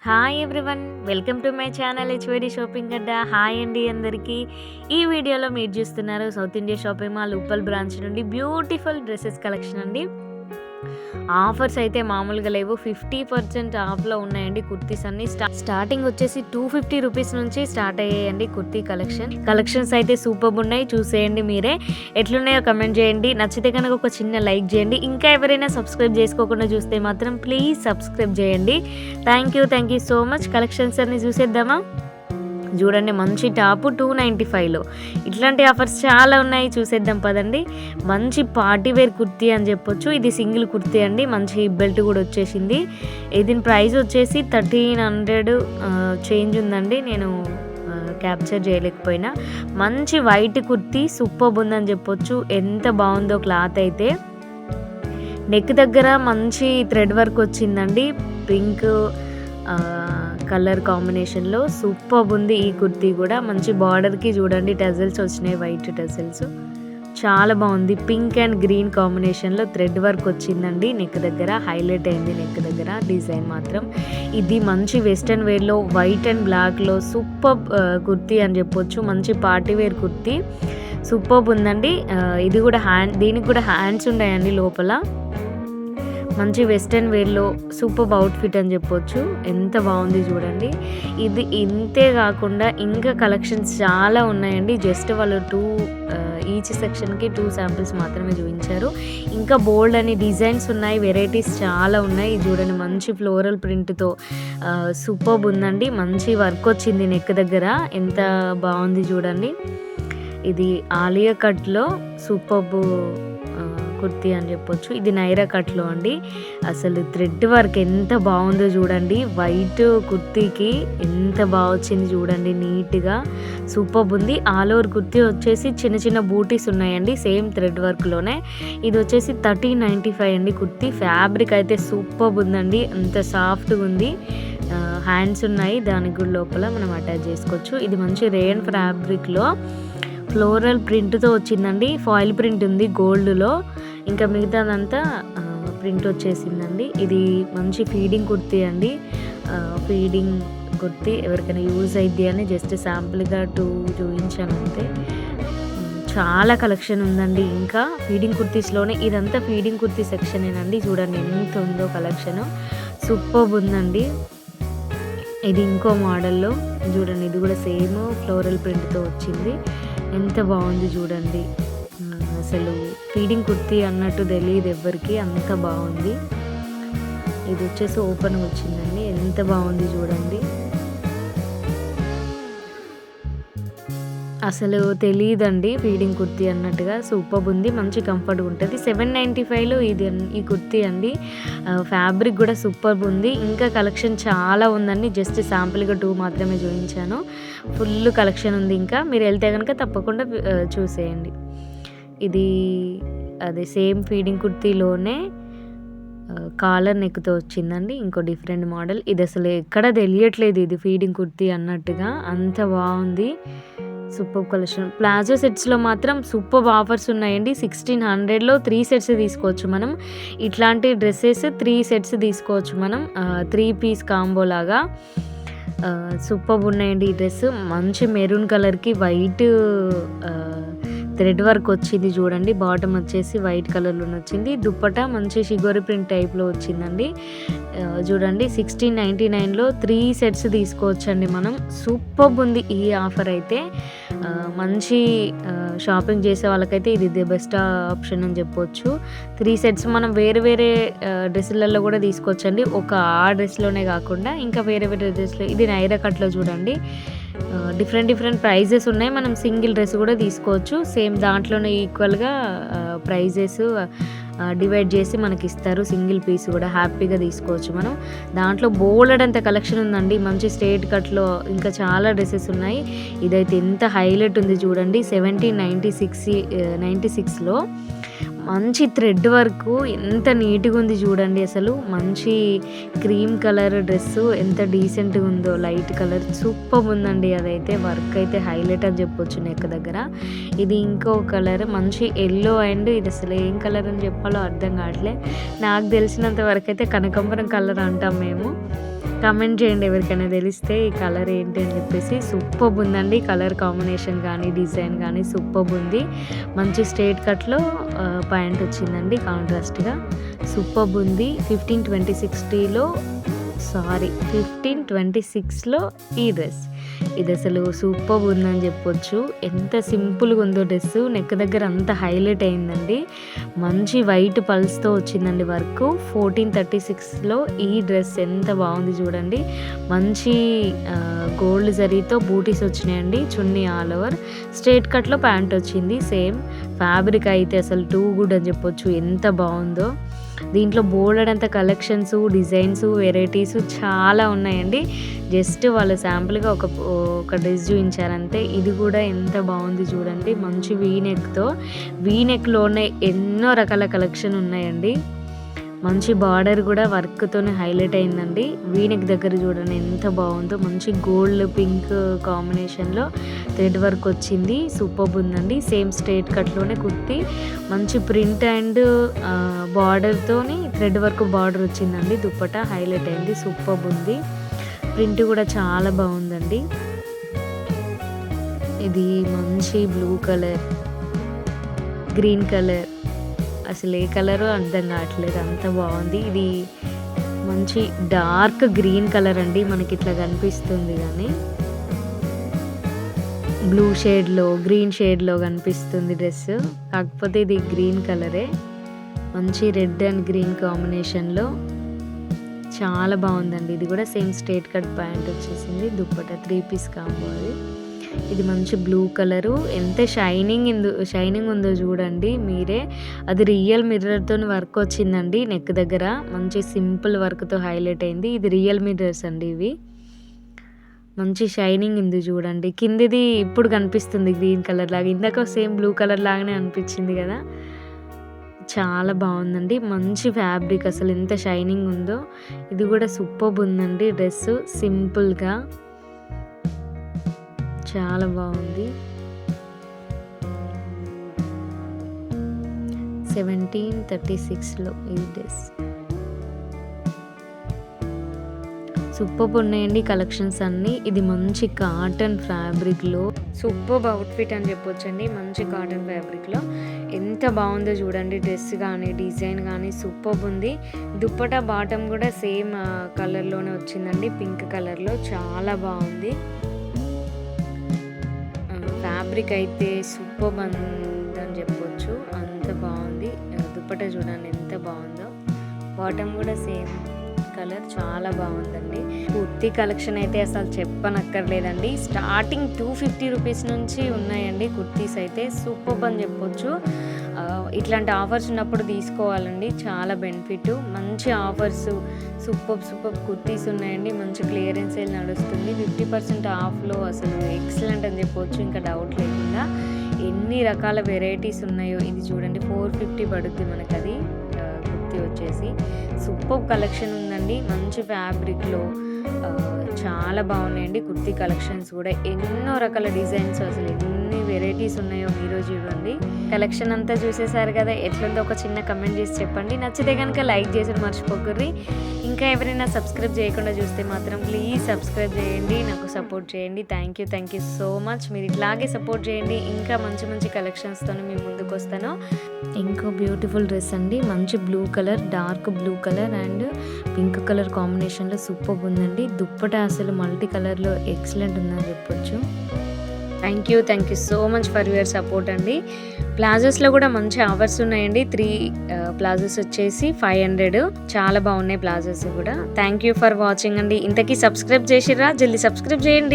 Hi everyone, welcome to my channel HYD shopping Adda. Hi అండి అందరికీ. ఈ వీడియోలో మీరు చూస్తున్నారు south India shopping mall Uppal branch నుండి బ్యూటిఫుల్ డ్రెస్సెస్ కలెక్షన్ అండి. ఆఫర్స్ అయితే మామూలుగా లేవు, 50% ఆఫ్లో ఉన్నాయండి. కుర్తీస్ అన్ని స్టార్టింగ్ వచ్చేసి 250 రూపీస్ నుంచి స్టార్ట్ అయ్యాయండి. కుర్తీ కలెక్షన్స్ అయితే సూపర్ ఉన్నాయి, చూసేయండి మీరే. ఎట్లున్నాయో కమెంట్ చేయండి, నచ్చితే కనుక ఒక చిన్న లైక్ చేయండి. ఇంకా ఎవరైనా సబ్స్క్రైబ్ చేసుకోకుండా చూస్తే మాత్రం ప్లీజ్ సబ్స్క్రైబ్ చేయండి. Thank you so much. Collections అన్ని చూసేద్దామా? చూడండి, మంచి టాపు 295లో ఇట్లాంటి ఆఫర్స్ చాలా ఉన్నాయి, చూసేద్దాం పదండి. మంచి పార్టీ వేర్ కుర్తీ అని చెప్పొచ్చు. ఇది సింగిల్ కుర్తీ అండి, మంచి బెల్ట్ కూడా వచ్చేసింది. దీని ప్రైస్ వచ్చేసి 1300 చేంజ్ ఉందండి. నేను క్యాప్చర్ చేయలేకపోయినా. మంచి వైట్ కుర్తీ సూపర్ ఉందని చెప్పొచ్చు. ఎంత బాగుందో క్లాత్ అయితే. నెక్ దగ్గర మంచి థ్రెడ్ వర్క్ వచ్చిందండి, పింక్ కలర్ కాంబినేషన్లో సూపర్ ఉంది. ఈ కుర్తీ కూడా మంచి బార్డర్కి చూడండి టజల్స్ వచ్చినాయి, వైట్ టజల్స్ చాలా బాగుంది. పింక్ అండ్ గ్రీన్ కాంబినేషన్లో థ్రెడ్ వర్క్ వచ్చిందండి. నెక్ దగ్గర హైలైట్ అయింది, నెక్ దగ్గర డిజైన్ మాత్రం. ఇది మంచి వెస్ట్రన్ వేర్లో వైట్ అండ్ బ్లాక్లో సూపర్ కుర్తీ అని చెప్పొచ్చు. మంచి పార్టీ వేర్ కుర్తీ సూపర్ ఉందండి. ఇది కూడా దీనికి కూడా హ్యాండ్స్ ఉన్నాయండి లోపల. మంచి వెస్ట్రన్ వేర్లో సూపర్ అవుట్ఫిట్ అని చెప్పొచ్చు. ఎంత బాగుంది చూడండి. ఇది ఇంతే కాకుండా ఇంకా కలెక్షన్స్ చాలా ఉన్నాయండి. జస్ట్ వాళ్ళు ఈచ్ సెక్షన్కి 2 శాంపిల్స్ మాత్రమే చూపించారు. ఇంకా బోల్డ్ అని డిజైన్స్ ఉన్నాయి, వెరైటీస్ చాలా ఉన్నాయి. చూడండి, మంచి ఫ్లోరల్ ప్రింట్తో సూపర్ ఉందండి. మంచి వర్క్ వచ్చింది నెక్ దగ్గర, ఎంత బాగుంది చూడండి. ఇది ఆలియా కట్లో సూపర్ కుర్తీ అని చెప్పొచ్చు. ఇది నైరా కట్లో అండి. అసలు థ్రెడ్ వర్క్ ఎంత బాగుందో చూడండి. వైట్ కుర్తీకి ఎంత బాగా వచ్చింది చూడండి, నీట్గా సూపర్ ఉంది. ఆల్ ఓవర్ కుర్తీ వచ్చేసి చిన్న చిన్న బూటీస్ ఉన్నాయండి, సేమ్ థ్రెడ్ వర్క్లోనే. ఇది వచ్చేసి 1395 అండి కుర్తీ. ఫ్యాబ్రిక్ అయితే సూపర్ ఉందండి, అంత సాఫ్ట్గా ఉంది. హ్యాండ్స్ ఉన్నాయి, దానికి కూడా లోపల మనం అటాచ్ చేసుకోవచ్చు. ఇది మంచి రేయన్ ఫ్యాబ్రిక్లో ఫ్లోరల్ ప్రింట్తో వచ్చిందండి. ఫాయిల్ ప్రింట్ ఉంది గోల్డ్లో, ఇంకా మిగతాదంతా ప్రింట్ వచ్చేసిందండి. ఇది మంచి ఫీడింగ్ కుర్తీ అండి. ఫీడింగ్ కుర్తీ ఎవరికైనా యూజ్ అయింది అని జస్ట్ శాంపుల్గా 2 చూపించాను అంతే. చాలా కలెక్షన్ ఉందండి. ఇంకా ఫీడింగ్ కుర్తీస్లోనే ఇదంతా ఫీడింగ్ కుర్తీ సెక్షనేనండి. చూడండి ఎంత ఉందో కలెక్షన్, సూపర్ ఉందండి. ఇది ఇంకో మోడల్లో చూడండి, ఇది కూడా సేమ్ ఫ్లోరల్ ప్రింట్తో వచ్చింది. ఎంత బాగుంది చూడండి. అసలు ఫీడింగ్ కుర్తీ అన్నట్టు తెలియదు ఎవ్వరికి, అంత బాగుంది. ఇది వచ్చేసి ఓపెన్ వచ్చిందండి, ఎంత బాగుంది చూడండి. అసలు తెలియదండి ఫీడింగ్ కుర్తీ అన్నట్టుగా, సూపర్ ఉంది. మంచి కంఫర్ట్ ఉంటుంది. 795లో ఈ కుర్తీ అండి. ఫ్యాబ్రిక్ కూడా సూపర్ ఉంది. ఇంకా కలెక్షన్ చాలా ఉందండి, జస్ట్ శాంపుల్గా 2 మాత్రమే చూపించాను. ఫుల్ కలెక్షన్ ఉంది. ఇంకా మీరు వెళ్తే కనుక తప్పకుండా చూసేయండి. ఇది అదే సేమ్ ఫీడింగ్ కుర్తీలోనే కాలర్ నెక్తో వచ్చిందండి. ఇంకో డిఫరెంట్ మోడల్. ఇది అసలు ఎక్కడ తెలియట్లేదు ఇది ఫీడింగ్ కుర్తీ అన్నట్టుగా, అంత బాగుంది. Super collection. ప్లాజో సెట్స్లో మాత్రం సూపర్ ఆఫర్స్ ఉన్నాయండి. 1600లో 3 సెట్స్ తీసుకోవచ్చు మనం. ఇట్లాంటి డ్రెస్సెస్ 3 సెట్స్ తీసుకోవచ్చు మనం, 3 పీస్ కాంబో లాగా. సూపర్ ఉన్నాయండి. ఈ డ్రెస్ మంచి మెరూన్ కలర్కి వైట్ థ్రెడ్ వర్క్ వచ్చింది చూడండి. బాటమ్ వచ్చేసి వైట్ కలర్లో వచ్చింది. దుప్పటా మంచి షిగోరి ప్రింట్ టైప్లో వచ్చిందండి. చూడండి, 1699లో 3 సెట్స్ తీసుకోవచ్చండి మనం. సూపర్ ఉంది ఈ ఆఫర్ అయితే. మంచి షాపింగ్ చేసే వాళ్ళకైతే ఇది ది బెస్ట్ ఆప్షన్ అని చెప్పొచ్చు. 3 సెట్స్ మనం వేరే వేరే డ్రెస్సులలో కూడా తీసుకోవచ్చండి, ఒక ఆ డ్రెస్లోనే కాకుండా ఇంకా వేరే వేరే డ్రెస్లో. ఇది నైరా కట్లో చూడండి, డిఫరెంట్ ప్రైజెస్ ఉన్నాయి. మనం సింగిల్ డ్రెస్ కూడా తీసుకోవచ్చు, సేమ్ దాంట్లోనే ఈక్వల్గా ప్రైజెస్ డివైడ్ చేసి మనకి ఇస్తారు. సింగిల్ పీస్ కూడా హ్యాపీగా తీసుకోవచ్చు మనం. దాంట్లో బోలెడంత కలెక్షన్ ఉందండి. మంచి స్ట్రేట్ కట్లో ఇంకా చాలా డ్రెస్సెస్ ఉన్నాయి. ఇదైతే ఎంత హైలైట్ ఉంది చూడండి. 1796లో మంచి థ్రెడ్ వర్క్ ఎంత నీట్గా ఉంది చూడండి. అసలు మంచి క్రీమ్ కలర్ డ్రెస్సు ఎంత డీసెంట్గా ఉందో, లైట్ కలర్ సూపర్ ఉందండి. అదైతే వర్క్ అయితే హైలైట్ అని చెప్పొచ్చు నెక్ దగ్గర. ఇది ఇంకో కలర్ మంచి ఎల్లో అండ్ ఇది అసలు ఏం కలర్ అని చెప్పాలో అర్థం కావట్లే. నాకు తెలిసినంత వరకు అయితే కనకాంబరం కలర్ అంటాం మేము. కామెంట్ చేయండి ఎవరికైనా తెలిస్తే ఈ కలర్ ఏంటి అని చెప్పేసి. సూపర్బ్ ఉందండి కలర్ కాంబినేషన్ కానీ డిజైన్ కానీ సూపర్బ్ ఉంది. మంచి స్ట్రైట్ కట్లో ప్యాంట్ వచ్చిందండి కాంట్రాస్ట్గా. సూపర్బ్ ఉంది. 1526లో ఈ డ్రెస్. ఇది అసలు సూపర్బ్ ఉందని చెప్పొచ్చు. ఎంత సింపుల్గా ఉందో డ్రెస్. నెక్ దగ్గర అంత హైలైట్ అయిందండి. మంచి వైట్ పల్స్తో వచ్చిందండి వర్క్. 1436లో ఈ డ్రెస్ ఎంత బాగుంది చూడండి. మంచి గోల్డ్ జరీతో బూటీస్ వచ్చినాయండి. చున్నీ ఆల్ ఓవర్. స్ట్రైట్ కట్లో ప్యాంట్ వచ్చింది. సేమ్ ఫ్యాబ్రిక్ అయితే అసలు టూ గుడ్ అని చెప్పొచ్చు. ఎంత బాగుందో. దీంట్లో బోల్డెడంత కలెక్షన్స్, డిజైన్స్, వెరైటీస్ చాలా ఉన్నాయండి. జస్ట్ వాళ్ళు శాంపుల్గా ఒక డ్రెస్ చూపించారంతే. ఇది కూడా ఎంత బాగుంది చూడండి. మంచి వీనెక్లోనే ఎన్నో రకాల కలెక్షన్ ఉన్నాయండి. మంచి బార్డర్ కూడా వర్క్తోనే హైలైట్ అయిందండి. వీనెక్ దగ్గర చూడండి ఎంత బాగుందో. మంచి గోల్డ్ పింక్ కాంబినేషన్లో థ్రెడ్ వర్క్ వచ్చింది. సూపర్బ్ ఉందండి. సేమ్ స్ట్రైట్ కట్లోనే కుర్తి. మంచి ప్రింట్ అండ్ బార్డర్తోని థ్రెడ్ వర్క్ బార్డర్ వచ్చిందండి. దుప్పటా హైలైట్ అయింది. సూపర్బ్ ఉంది. ప్రింట్ కూడా చాలా బాగుందండి. ఇది మంచి బ్లూ కలర్, గ్రీన్ కలర్, అసలు ఏ కలరో అర్థం కావట్లేదు, అంత బాగుంది. ఇది మంచి డార్క్ గ్రీన్ కలర్ అండి. మనకి ఇట్లా కనిపిస్తుంది కానీ బ్లూ షేడ్లో గ్రీన్ షేడ్లో కనిపిస్తుంది డ్రెస్. కాకపోతే ఇది గ్రీన్ కలరే. మంచి రెడ్ అండ్ గ్రీన్ కాంబినేషన్లో చాలా బాగుందండి. ఇది కూడా సేమ్ స్ట్రైట్ కట్ ప్యాంట్ వచ్చేసింది. దుప్పట 3 పీస్ కాంబో అది. ఇది మంచి బ్లూ కలరు. ఎంత షైనింగ్ ఉందో చూడండి మీరే. అది రియల్ మిర్రర్తో వర్క్ వచ్చిందండి. నెక్ దగ్గర మంచి సింపుల్ వర్క్తో హైలైట్ అయింది. ఇది రియల్ మిర్రర్స్ అండి ఇవి. మంచి షైనింగ్ ఉంది చూడండి. కిందిది ఇప్పుడు కనిపిస్తుంది గ్రీన్ కలర్ లాగా. ఇందాక సేమ్ బ్లూ కలర్ లాగానే అనిపించింది కదా. చాలా బాగుందండి. మంచి ఫ్యాబ్రిక్, అసలు ఎంత షైనింగ్ ఉందో. ఇది కూడా సూపర్బ్ ఉందండి డ్రెస్. సింపుల్గా చాలా బాగుంది. 1736లో ఈ డ్రెస్. సూపర్బ్ ఉన్నాయండి కలెక్షన్స్ అన్నీ. ఇది మంచి కాటన్ ఫ్యాబ్రిక్లో సూపర్బ్ అవుట్ఫిట్ అని చెప్పొచ్చండి. మంచి కాటన్ ఫ్యాబ్రిక్లో ఎంత బాగుందో చూడండి. డ్రెస్ కానీ డిజైన్ కానీ సూపర్బ్ ఉంది. దుప్పటా బాటమ్ కూడా సేమ్ కలర్లోనే వచ్చిందండి. పింక్ కలర్లో చాలా బాగుంది. ఫ్యాబ్రిక్ అయితే సూపర్బ్ అని చెప్పొచ్చు. అంత బాగుంది. దుప్పటా చూడండి ఎంత బాగుందో. బాటమ్ కూడా సేమ్ కలర్ చాలా బాగుందండి. కుర్తీ కలెక్షన్ అయితే అసలు చెప్పనక్కర్లేదండి. స్టార్టింగ్ 250 రూపీస్ నుంచి ఉన్నాయండి కుర్తీస్ అయితే. సూపర్బ్ అని చెప్పొచ్చు. ఇట్లాంటి ఆఫర్స్ ఉన్నప్పుడు తీసుకోవాలండి, చాలా బెనిఫిట్. మంచి ఆఫర్స్, సూపర్బ్ కుర్తీస్ ఉన్నాయండి. మంచి క్లియరెన్స్ సేల్ నడుస్తుంది. 50% ఆఫ్లో అసలు ఎక్సలెంట్ అని చెప్పొచ్చు, ఇంకా డౌట్ లేకుండా. ఎన్ని రకాల వెరైటీస్ ఉన్నాయో. ఇది చూడండి 450 పడుద్ది మనకు. అది కుర్తీ వచ్చేసి సూపర్బ్ కలెక్షన్ ఉందండి. మంచి ఫ్యాబ్రిక్లో చాలా బాగున్నాయండి కుర్తీ కలెక్షన్స్ కూడా. ఎన్నో రకాల డిజైన్స్, అసలు ఎన్ని వెరైటీస్ ఉన్నాయో మీరు చూడండి. కలెక్షన్ అంతా చూసేసారు కదా. ఎట్లుందో ఒక చిన్న కమెంట్ చేసి చెప్పండి. నచ్చితే కనుక లైక్ చేసి మర్చిపోకర్రి. ఇంకా ఎవరైనా సబ్స్క్రైబ్ చేయకుండా చూస్తే మాత్రం ప్లీజ్ సబ్స్క్రైబ్ చేయండి, నాకు సపోర్ట్ చేయండి. Thank you so much. మీరు ఇట్లాగే సపోర్ట్ చేయండి. ఇంకా మంచి కలెక్షన్స్తో మీ ముందుకు వస్తాను. ఇంకో బ్యూటిఫుల్ డ్రెస్ అండి. మంచి blue colour, dark blue colour and pink colour కాంబినేషన్లో సూపర్బ్ ఉందండి. దుప్పట అసలు మల్టీ కలర్లో ఎక్సలెంట్ ఉందని చెప్పొచ్చు. Thank you so much for your support అండి. ప్లాజోస్లో కూడా మంచి ఆఫర్స్ ఉన్నాయండి. 3 ప్లాజోస్ వచ్చేసి 500. చాలా బాగున్నాయి ప్లాజోస్ కూడా. థ్యాంక్ యూ ఫర్ వాచింగ్ అండి. ఇంతకీ సబ్స్క్రైబ్ చేసిర్రా? జల్దీ సబ్స్క్రైబ్ చేయండి.